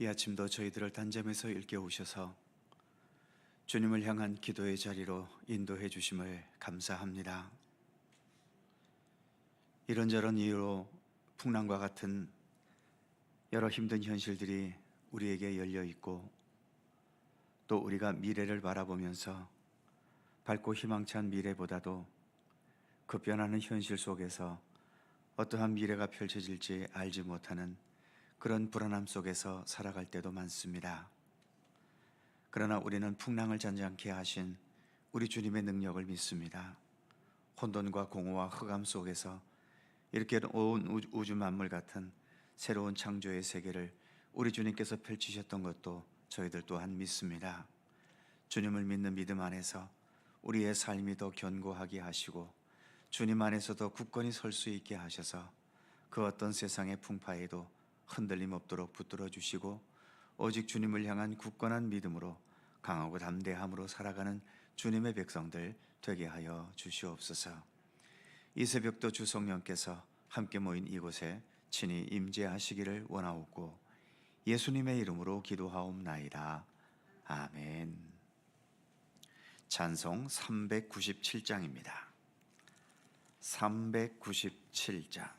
이 아침도 저희들을 단잠에서 일깨우셔서 주님을 향한 기도의 자리로 인도해 주심을 감사합니다. 이런저런 이유로 풍랑과 같은 여러 힘든 현실들이 우리에게 열려 있고, 또 우리가 미래를 바라보면서 밝고 희망찬 미래보다도 급변하는 현실 속에서 어떠한 미래가 펼쳐질지 알지 못하는 그런 불안함 속에서 살아갈 때도 많습니다. 그러나 우리는 풍랑을 잔잔케 하신 우리 주님의 능력을 믿습니다. 혼돈과 공허와 흑암 속에서 이렇게 온 우주 만물 같은 새로운 창조의 세계를 우리 주님께서 펼치셨던 것도 저희들 또한 믿습니다. 주님을 믿는 믿음 안에서 우리의 삶이 더 견고하게 하시고, 주님 안에서 더 굳건히 설 수 있게 하셔서 그 어떤 세상의 풍파에도 흔들림 없도록 붙들어 주시고, 오직 주님을 향한 굳건한 믿음으로 강하고 담대함으로 살아가는 주님의 백성들 되게 하여 주시옵소서. 이 새벽도 주 성령께서 함께 모인 이곳에 친히 임재하시기를 원하옵고 예수님의 이름으로 기도하옵나이다. 아멘. 찬송 397장입니다. 397장.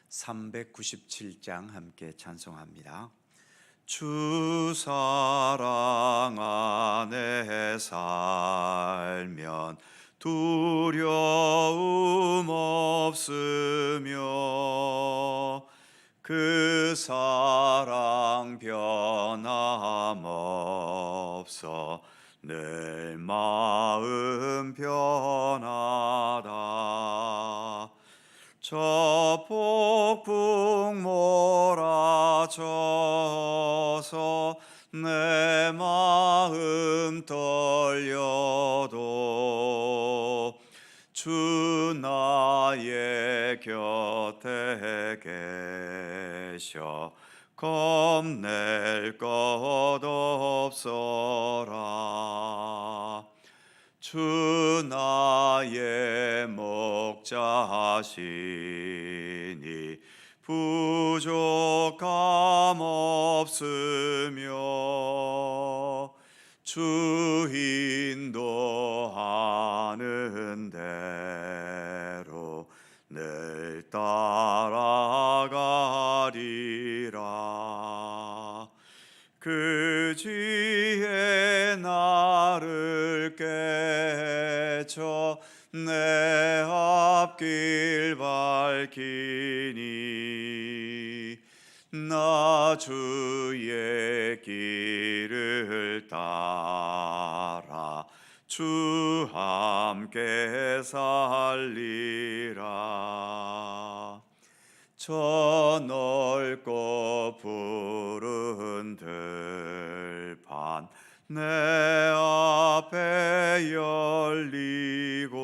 (397장) 함께 찬송합니다. 주 사랑 안에 살면 두려움 없으며 그 사랑 변함없어 늘 마음 편하다. 저 폭풍 몰아쳐서 내 마음 떨려도 주 나의 곁에 계셔 겁낼 것 없어라. 주 나의 목자시니 부족함 없으며 주 인도하는 대로 늘 따라가리라. 그 지혜 나를 깨쳐 내 앞길 밝히니 나 주의 길을 따라 주 함께 살리라. 저 넓고 푸른 들판 내 앞에 열리고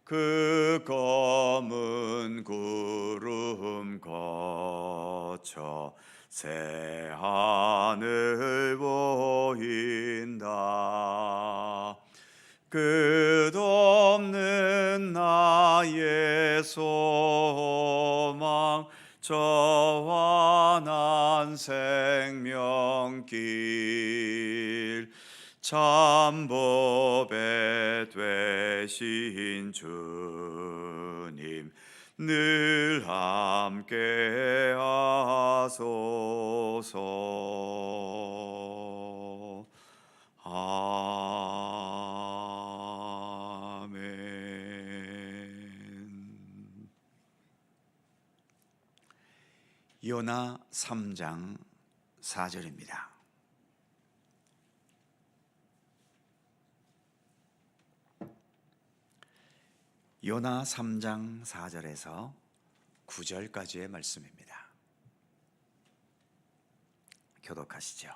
그 검은 구름 거쳐 새 하늘 보인다. 끝없는 나의 소망 저 환한 생명길 참법에 되신 주님 늘 함께 하소서. 아멘. 요나 3장 4절입니다. 요나 3장 4절에서 9절까지의 말씀입니다. 교독하시죠.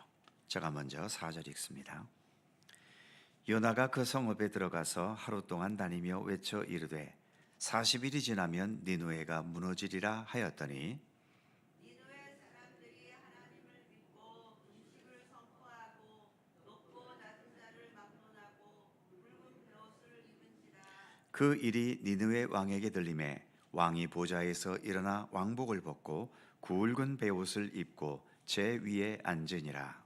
제가 먼저 4절 읽습니다. 요나가 그 성읍에 들어가서 하루 동안 다니며 외쳐 이르되 40일이 지나면 니느웨가 무너지리라 하였더니 니느웨 사람들이 하나님을 믿고 음식을 선포하고 그 일이 니느웨 왕에게 들림에 왕이 보좌에서 일어나 왕복을 벗고 굵은 베옷을 입고 제 위에 앉으니라.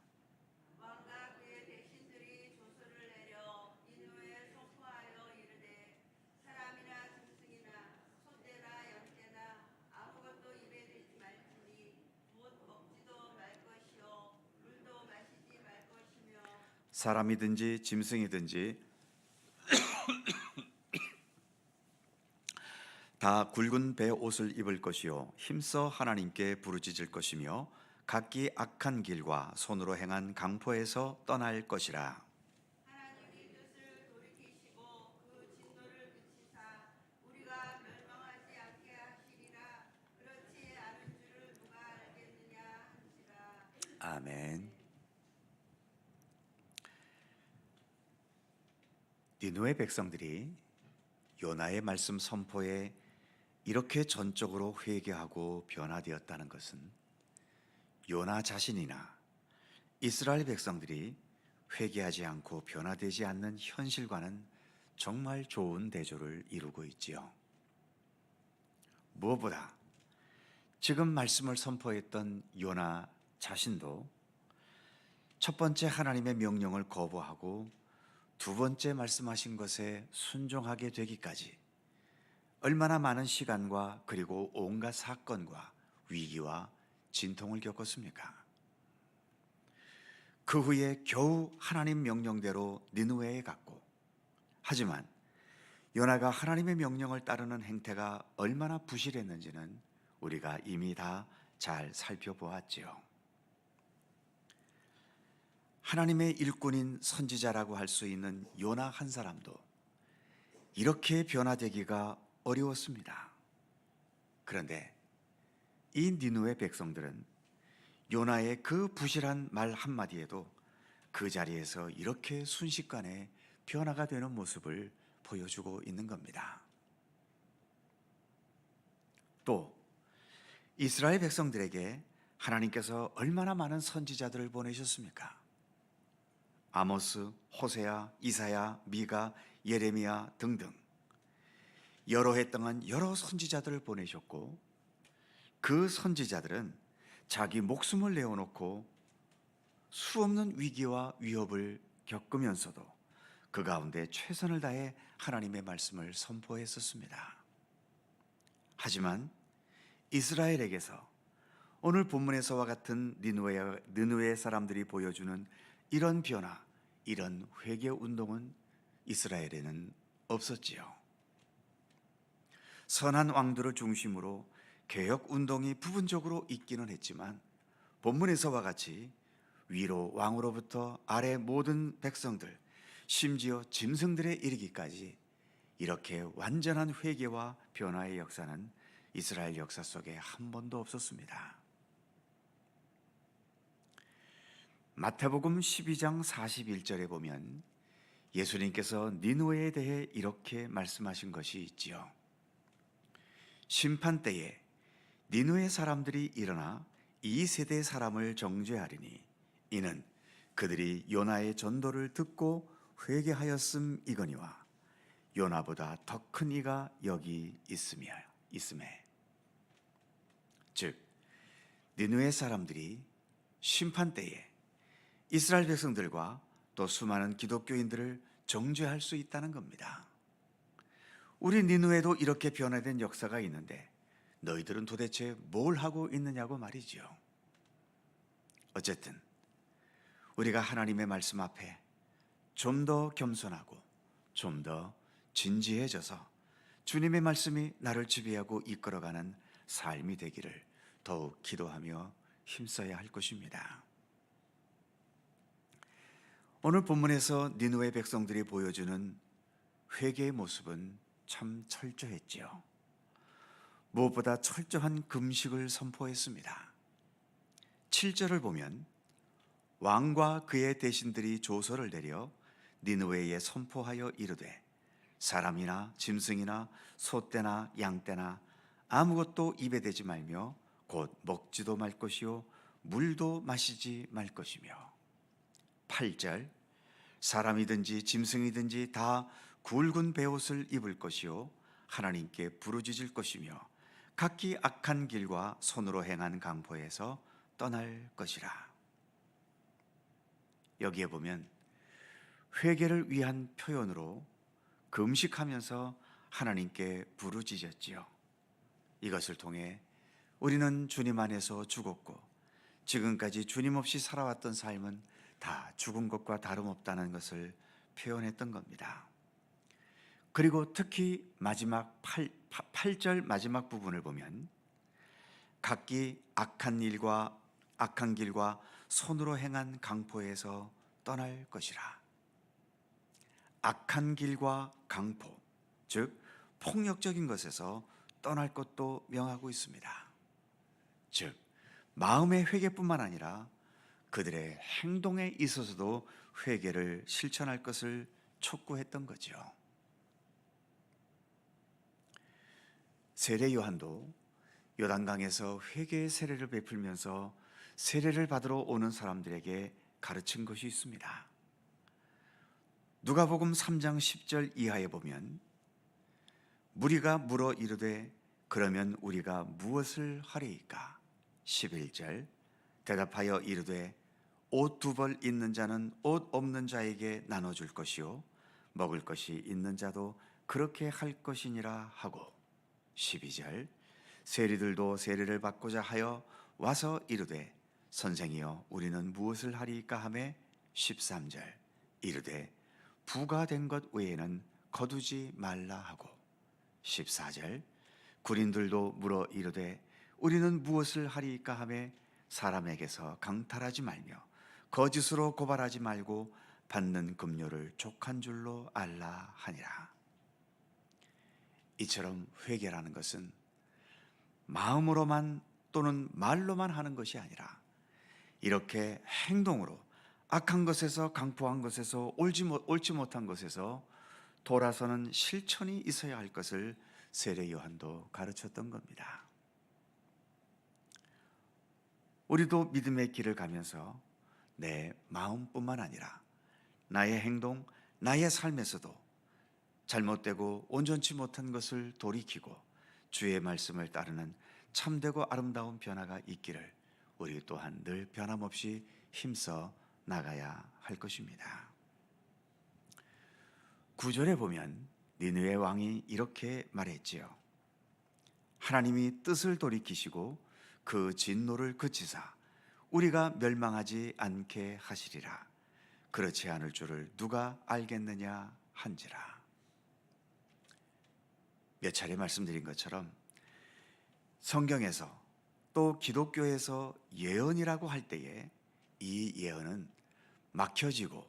왕과 그의 대신들이 조서를 내려 니느웨에 선포하여 이르되 사람이나 짐승이나 소떼나 양떼나 아무것도 입에 들지 말지니 곧 먹지도 말 것이요 물도 마시지 말 것이며 사람이든지 짐승이든지 다 굵은 베옷을 입을 것이요 힘써 하나님께 부르짖을 것이며 각기 악한 길과 손으로 행한 강포에서 떠날 것이라. 하나님이 뜻을 돌이키시고 그 진노를 그치사 우리가 멸망하지 않게 하시리라. 그렇지 않은 줄을 누가 알겠느냐 한지라. 아멘. 니느웨 백성들이 요나의 말씀 선포에 이렇게 전적으로 회개하고 변화되었다는 것은 요나 자신이나 이스라엘 백성들이 회개하지 않고 변화되지 않는 현실과는 정말 좋은 대조를 이루고 있지요. 무엇보다 지금 말씀을 선포했던 요나 자신도 첫 번째 하나님의 명령을 거부하고 두 번째 말씀하신 것에 순종하게 되기까지 얼마나 많은 시간과 그리고 온갖 사건과 위기와 진통을 겪었습니까? 그 후에 겨우 하나님 명령대로 니느웨에 갔고, 하지만 요나가 하나님의 명령을 따르는 행태가 얼마나 부실했는지는 우리가 이미 다 잘 살펴보았지요. 하나님의 일꾼인 선지자라고 할 수 있는 요나 한 사람도 이렇게 변화되기가 어려웠습니다. 그런데 이 니느웨 백성들은 요나의 그 부실한 말 한마디에도 그 자리에서 이렇게 순식간에 변화가 되는 모습을 보여주고 있는 겁니다. 또 이스라엘 백성들에게 하나님께서 얼마나 많은 선지자들을 보내셨습니까? 아모스, 호세아, 이사야, 미가, 예레미야 등등 여러 해 동안 여러 선지자들을 보내셨고, 그 선지자들은 자기 목숨을 내어놓고 수없는 위기와 위협을 겪으면서도 그 가운데 최선을 다해 하나님의 말씀을 선포했었습니다. 하지만 이스라엘에게서 오늘 본문에서와 같은 니느웨 사람들이 보여주는 이런 변화, 이런 회개 운동은 이스라엘에는 없었지요. 선한 왕들을 중심으로 개혁 운동이 부분적으로 있기는 했지만 본문에서와 같이 위로 왕으로부터 아래 모든 백성들, 심지어 짐승들에 이르기까지 이렇게 완전한 회개와 변화의 역사는 이스라엘 역사 속에 한 번도 없었습니다. 마태복음 12장 41절에 보면 예수님께서 니느웨에 대해 이렇게 말씀하신 것이 있지요. 심판 때에 니느웨 사람들이 일어나 이 세대 사람을 정죄하리니 이는 그들이 요나의 전도를 듣고 회개하였음이거니와 요나보다 더 큰 이가 여기 있음에, 즉 니느웨 사람들이 심판 때에 이스라엘 백성들과 또 수많은 기독교인들을 정죄할 수 있다는 겁니다. 우리 니느웨도 이렇게 변화된 역사가 있는데 너희들은 도대체 뭘 하고 있느냐고 말이지요. 어쨌든 우리가 하나님의 말씀 앞에 좀 더 겸손하고 좀 더 진지해져서 주님의 말씀이 나를 지배하고 이끌어가는 삶이 되기를 더욱 기도하며 힘써야 할 것입니다. 오늘 본문에서 니느웨 백성들이 보여주는 회개의 모습은 참 철저했지요. 무엇보다 철저한 금식을 선포했습니다. 7절을 보면 왕과 그의 대신들이 조서를 내려 니느웨에 선포하여 이르되 사람이나 짐승이나 소떼나 양떼나 아무것도 입에 대지 말며 곧 먹지도 말 것이요 물도 마시지 말 것이며. 8절 사람이든지 짐승이든지 다 굵은 베옷을 입을 것이요 하나님께 부르짖을 것이며 각기 악한 길과 손으로 행한 강포에서 떠날 것이라. 여기에 보면 회개를 위한 표현으로 금식하면서 하나님께 부르짖었지요. 이것을 통해 우리는 주님 안에서 죽었고 지금까지 주님 없이 살아왔던 삶은 다 죽은 것과 다름없다는 것을 표현했던 겁니다. 그리고 특히 마지막 8절 마지막 부분을 보면 각기 악한 길과 손으로 행한 강포에서 떠날 것이라. 악한 길과 강포, 즉 폭력적인 것에서 떠날 것도 명하고 있습니다. 즉 마음의 회개뿐만 아니라 그들의 행동에 있어서도 회개를 실천할 것을 촉구했던 거죠. 세례 요한도 요단강에서 회개의 세례를 베풀면서 세례를 받으러 오는 사람들에게 가르친 것이 있습니다. 누가복음 3장 10절 이하에 보면 무리가 물어 이르되 그러면 우리가 무엇을 하리이까? 11절 대답하여 이르되 옷 2벌 있는 자는 옷 없는 자에게 나눠줄 것이요 먹을 것이 있는 자도 그렇게 할 것이니라 하고 12절 세리들도 세례를 받고자 하여 와서 이르되 선생이여 우리는 무엇을 하리이까 하매 13절 이르되 부가 된 것 외에는 거두지 말라 하고 14절 군인들도 물어 이르되 우리는 무엇을 하리이까 하매 사람에게서 강탈하지 말며 거짓으로 고발하지 말고 받는 급료를 족한 줄로 알라 하니라. 이처럼 회개라는 것은 마음으로만 또는 말로만 하는 것이 아니라 이렇게 행동으로 악한 것에서 강포한 것에서 옳지 못한 것에서 돌아서는 실천이 있어야 할 것을 세례 요한도 가르쳤던 겁니다. 우리도 믿음의 길을 가면서 내 마음뿐만 아니라 나의 행동, 나의 삶에서도 잘못되고 온전치 못한 것을 돌이키고 주의 말씀을 따르는 참되고 아름다운 변화가 있기를 우리 또한 늘 변함없이 힘써 나가야 할 것입니다. 9절에 보면 니느웨 왕이 이렇게 말했지요. 하나님이 뜻을 돌이키시고 그 진노를 그치사 우리가 멸망하지 않게 하시리라. 그렇지 않을 줄을 누가 알겠느냐 한지라. 몇 차례 말씀드린 것처럼 성경에서 또 기독교에서 예언이라고 할 때에 이 예언은 막혀지고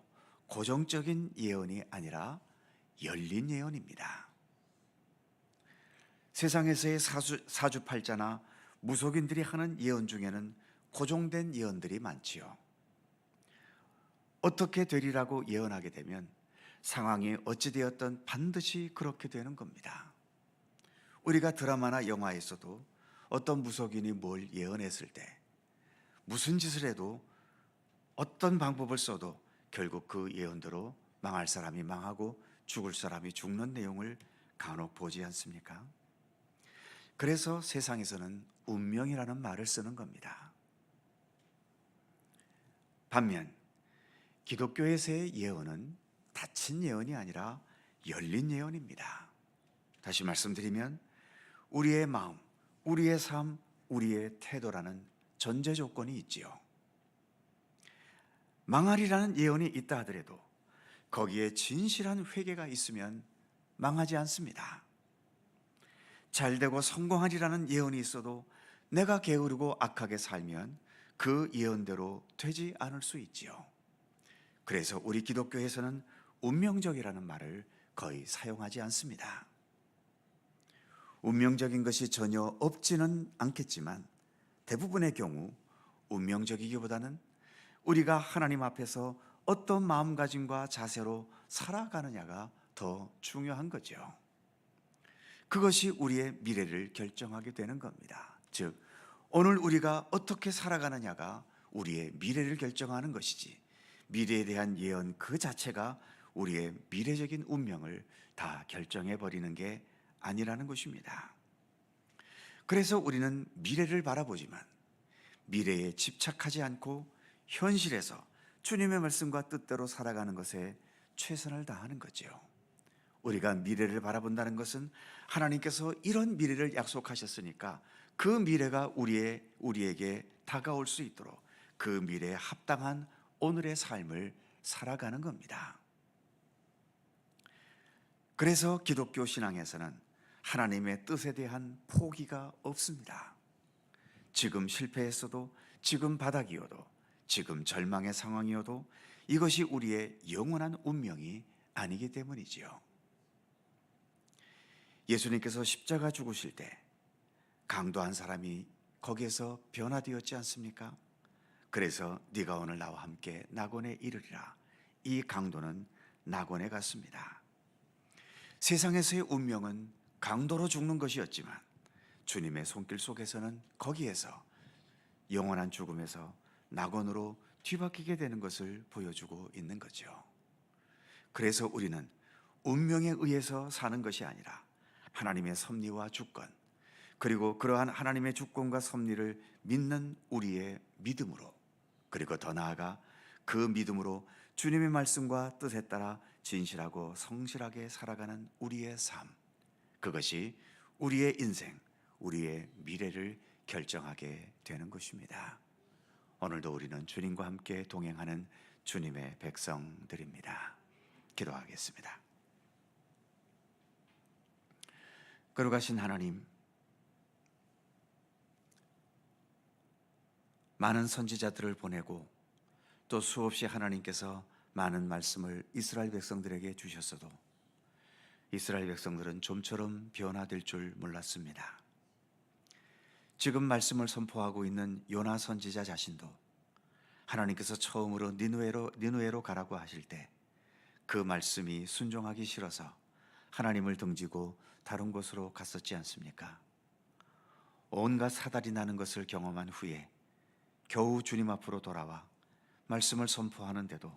고정적인 예언이 아니라 열린 예언입니다. 세상에서의 사주팔자나 무속인들이 하는 예언 중에는 고정된 예언들이 많지요. 어떻게 되리라고 예언하게 되면 상황이 어찌되었든 반드시 그렇게 되는 겁니다. 우리가 드라마나 영화에서도 어떤 무속인이 뭘 예언했을 때 무슨 짓을 해도 어떤 방법을 써도 결국 그 예언대로 망할 사람이 망하고 죽을 사람이 죽는 내용을 간혹 보지 않습니까? 그래서 세상에서는 운명이라는 말을 쓰는 겁니다. 반면 기독교에서의 예언은 닫힌 예언이 아니라 열린 예언입니다. 다시 말씀드리면 우리의 마음, 우리의 삶, 우리의 태도라는 전제 조건이 있지요. 망하리라는 예언이 있다 하더라도 거기에 진실한 회개가 있으면 망하지 않습니다. 잘되고 성공하리라는 예언이 있어도 내가 게으르고 악하게 살면 그 예언대로 되지 않을 수 있지요. 그래서 우리 기독교에서는 운명적이라는 말을 거의 사용하지 않습니다. 운명적인 것이 전혀 없지는 않겠지만 대부분의 경우 운명적이기보다는 우리가 하나님 앞에서 어떤 마음가짐과 자세로 살아가느냐가 더 중요한 거죠. 그것이 우리의 미래를 결정하게 되는 겁니다. 즉 오늘 우리가 어떻게 살아가느냐가 우리의 미래를 결정하는 것이지 미래에 대한 예언 그 자체가 우리의 미래적인 운명을 다 결정해 버리는 게 아니라는 것입니다. 그래서 우리는 미래를 바라보지만 미래에 집착하지 않고 현실에서 주님의 말씀과 뜻대로 살아가는 것에 최선을 다하는 거죠. 우리가 미래를 바라본다는 것은 하나님께서 이런 미래를 약속하셨으니까 그 미래가 우리에게 다가올 수 있도록 그 미래에 합당한 오늘의 삶을 살아가는 겁니다. 그래서 기독교 신앙에서는 하나님의 뜻에 대한 포기가 없습니다. 지금 실패했어도, 지금 바닥이어도, 지금 절망의 상황이어도 이것이 우리의 영원한 운명이 아니기 때문이지요. 예수님께서 십자가 죽으실 때 강도 한 사람이 거기에서 변화되었지 않습니까? 그래서 네가 오늘 나와 함께 낙원에 이르리라. 이 강도는 낙원에 갔습니다. 세상에서의 운명은 강도로 죽는 것이었지만 주님의 손길 속에서는 거기에서 영원한 죽음에서 낙원으로 뒤바뀌게 되는 것을 보여주고 있는 거죠. 그래서 우리는 운명에 의해서 사는 것이 아니라 하나님의 섭리와 주권, 그리고 그러한 하나님의 주권과 섭리를 믿는 우리의 믿음으로, 그리고 더 나아가 그 믿음으로 주님의 말씀과 뜻에 따라 진실하고 성실하게 살아가는 우리의 삶, 그것이 우리의 인생, 우리의 미래를 결정하게 되는 것입니다. 오늘도 우리는 주님과 함께 동행하는 주님의 백성들입니다. 기도하겠습니다. 거룩하신 하나님, 많은 선지자들을 보내고 또 수없이 하나님께서 많은 말씀을 이스라엘 백성들에게 주셨어도 이스라엘 백성들은 좀처럼 변화될 줄 몰랐습니다. 지금 말씀을 선포하고 있는 요나 선지자 자신도 하나님께서 처음으로 니느웨로 가라고 하실 때 그 말씀이 순종하기 싫어서 하나님을 등지고 다른 곳으로 갔었지 않습니까? 온갖 사달이 나는 것을 경험한 후에 겨우 주님 앞으로 돌아와 말씀을 선포하는데도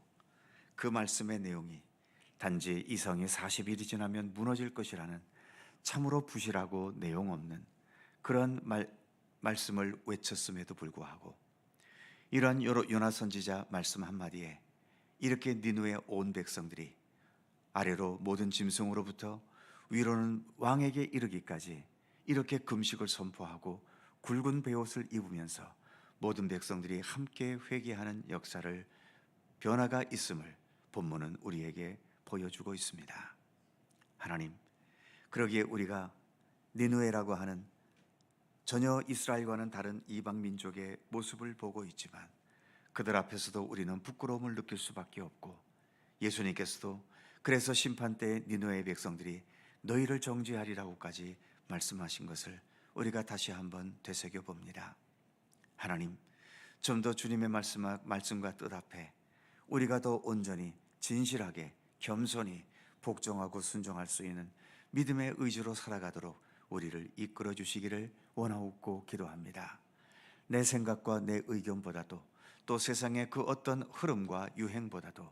그 말씀의 내용이 단지 이성이 40일이 지나면 무너질 것이라는 참으로 부실하고 내용 없는 그런 말씀을 외쳤음에도 불구하고 이러한 요나 선지자 말씀 한마디에 이렇게 니느웨 온 백성들이 아래로 모든 짐승으로부터 위로는 왕에게 이르기까지 이렇게 금식을 선포하고 굵은 베옷을 입으면서 모든 백성들이 함께 회개하는 역사를 변화가 있음을 본문은 우리에게 보여주고 있습니다. 하나님, 그러기에 우리가 니느웨라고 하는 전혀 이스라엘과는 다른 이방 민족의 모습을 보고 있지만 그들 앞에서도 우리는 부끄러움을 느낄 수밖에 없고 예수님께서도 그래서 심판 때 니느웨의 백성들이 너희를 정죄하리라고까지 말씀하신 것을 우리가 다시 한번 되새겨 봅니다. 하나님, 좀 더 주님의 말씀과 뜻 앞에 우리가 더 온전히 진실하게 겸손히 복종하고 순종할 수 있는 믿음의 의지로 살아가도록 우리를 이끌어 주시기를 원하옵고 기도합니다. 내 생각과 내 의견보다도 또 세상의 그 어떤 흐름과 유행보다도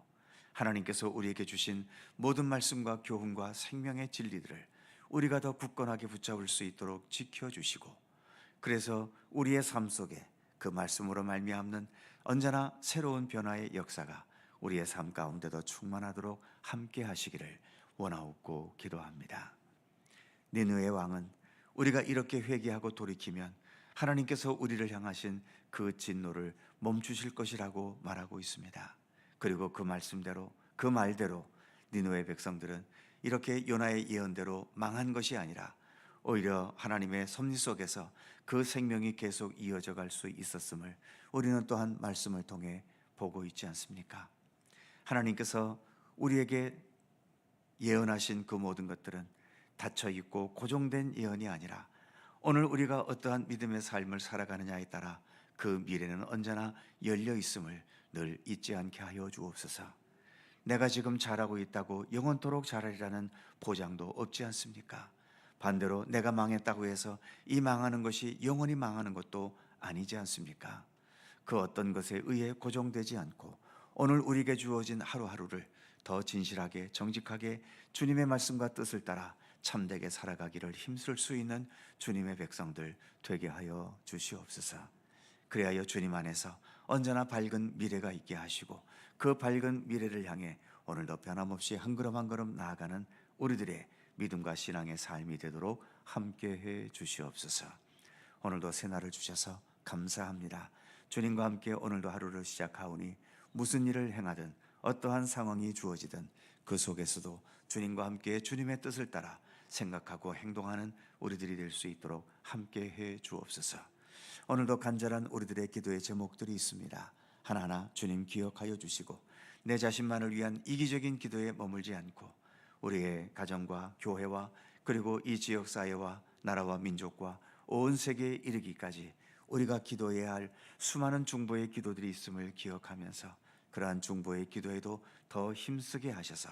하나님께서 우리에게 주신 모든 말씀과 교훈과 생명의 진리들을 우리가 더 굳건하게 붙잡을 수 있도록 지켜주시고 그래서 우리의 삶 속에 그 말씀으로 말미암는 언제나 새로운 변화의 역사가 우리의 삶 가운데도 충만하도록 함께 하시기를 원하옵고 기도합니다. 니느웨의 왕은 우리가 이렇게 회개하고 돌이키면 하나님께서 우리를 향하신 그 진노를 멈추실 것이라고 말하고 있습니다. 그리고 그 말씀대로 그 말대로 니느웨 백성들은 이렇게 요나의 예언대로 망한 것이 아니라 오히려 하나님의 섭리 속에서 그 생명이 계속 이어져 갈 수 있었음을 우리는 또한 말씀을 통해 보고 있지 않습니까? 하나님께서 우리에게 예언하신 그 모든 것들은 닫혀 있고 고정된 예언이 아니라 오늘 우리가 어떠한 믿음의 삶을 살아가느냐에 따라 그 미래는 언제나 열려 있음을 늘 잊지 않게 하여 주옵소서. 내가 지금 잘하고 있다고 영원토록 잘하리라는 보장도 없지 않습니까? 반대로 내가 망했다고 해서 이 망하는 것이 영원히 망하는 것도 아니지 않습니까? 그 어떤 것에 의해 고정되지 않고 오늘 우리에게 주어진 하루하루를 더 진실하게 정직하게 주님의 말씀과 뜻을 따라 참되게 살아가기를 힘쓸 수 있는 주님의 백성들 되게 하여 주시옵소서. 그리하여 주님 안에서 언제나 밝은 미래가 있게 하시고 그 밝은 미래를 향해 오늘도 변함없이 한 걸음 한 걸음 나아가는 우리들의 믿음과 신앙의 삶이 되도록 함께해 주시옵소서. 오늘도 새날을 주셔서 감사합니다. 주님과 함께 오늘도 하루를 시작하오니 무슨 일을 행하든 어떠한 상황이 주어지든 그 속에서도 주님과 함께 주님의 뜻을 따라 생각하고 행동하는 우리들이 될 수 있도록 함께해 주옵소서. 오늘도 간절한 우리들의 기도의 제목들이 있습니다. 하나하나 주님 기억하여 주시고 내 자신만을 위한 이기적인 기도에 머물지 않고 우리의 가정과 교회와 그리고 이 지역 사회와 나라와 민족과 온 세계에 이르기까지 우리가 기도해야 할 수많은 중보의 기도들이 있음을 기억하면서 그러한 중보의 기도에도 더 힘쓰게 하셔서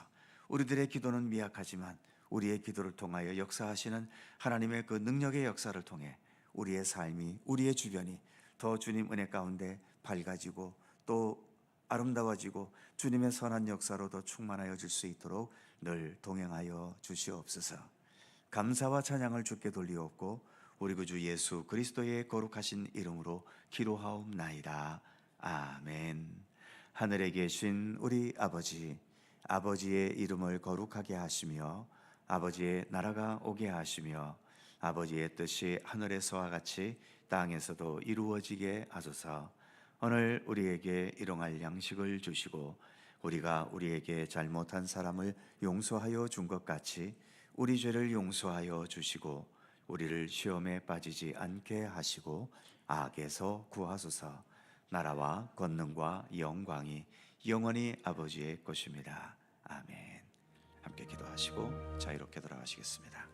우리들의 기도는 미약하지만 우리의 기도를 통하여 역사하시는 하나님의 그 능력의 역사를 통해 우리의 삶이 우리의 주변이 더 주님 은혜 가운데 밝아지고 또 아름다워지고 주님의 선한 역사로 더 충만하여질 수 있도록 늘 동행하여 주시옵소서. 감사와 찬양을 주께 돌리옵고 우리 구주 예수 그리스도의 거룩하신 이름으로 기도하옵나이다. 아멘. 하늘에 계신 우리 아버지, 아버지의 이름을 거룩하게 하시며 아버지의 나라가 오게 하시며 아버지의 뜻이 하늘에서와 같이 땅에서도 이루어지게 하소서. 오늘 우리에게 일용할 양식을 주시고 우리가 우리에게 잘못한 사람을 용서하여 준 것 같이 우리 죄를 용서하여 주시고 우리를 시험에 빠지지 않게 하시고 악에서 구하소서. 나라와 권능과 영광이 영원히 아버지의 것입니다. 아멘. 함께 기도하시고 자유롭게 돌아가시겠습니다.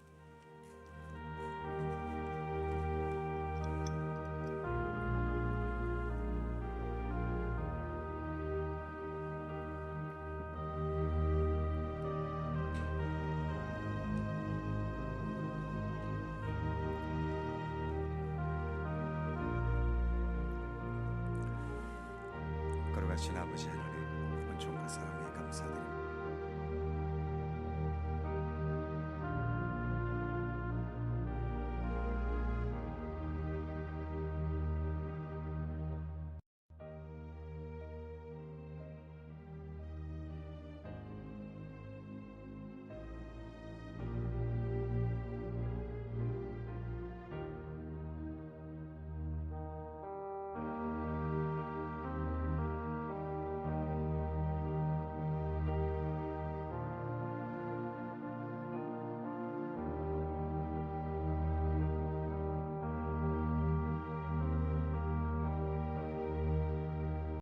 거룩하신 아버지 하나님, 은총과 사랑에 감사드립니다.